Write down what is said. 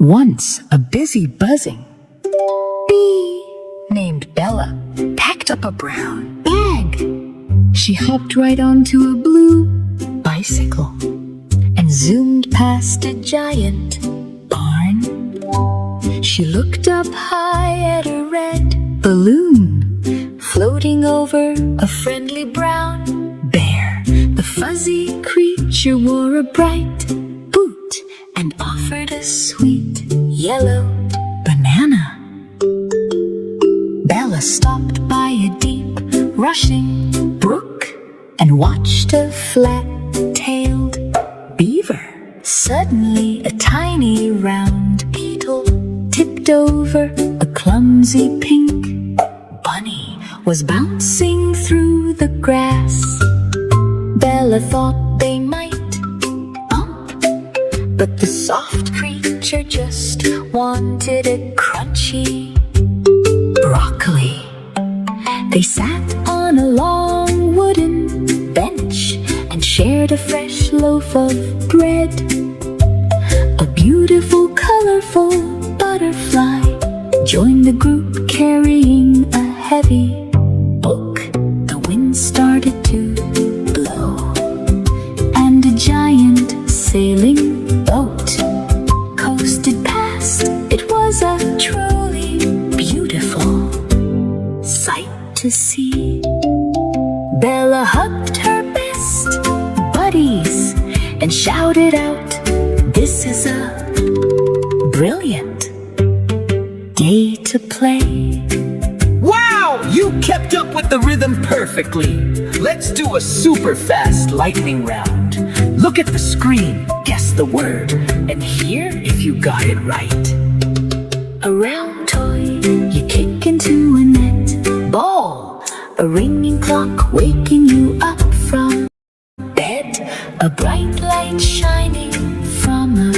Once a busy buzzing bee named Bella packed up a brown bag. She hopped right onto a blue bicycle and zoomed past a giant barn. She looked up high at a red balloon floating over a friendly brown bear. The fuzzy creature wore a bright boot and offered a sweet yellow banana. Bella stopped by a deep rushing brook and watched a flat-tailed beaver. Suddenly a tiny round beetle tipped over. A clumsy pink bunny was bouncing through the grass. Bella thought they might bump, but the soft creature just wanted a crunchy broccoli. They sat on a long wooden bench and shared a fresh loaf of bread. A beautiful, colorful butterfly joined the group carrying a heavy book. The wind started to blow, and a giant sailing boat coasted past. It was a truly beautiful sight to see. Bella hugged her best buddies and shouted out, "This is a brilliant day to play." Wow! You kept up with the rhythm perfectly. Let's do a super fast lightning round. Look at the screen, guess the word, and hear if you got it right. A round toy you kick into a net. Ball, a ringing clock waking you up from bed. A bright light shining from a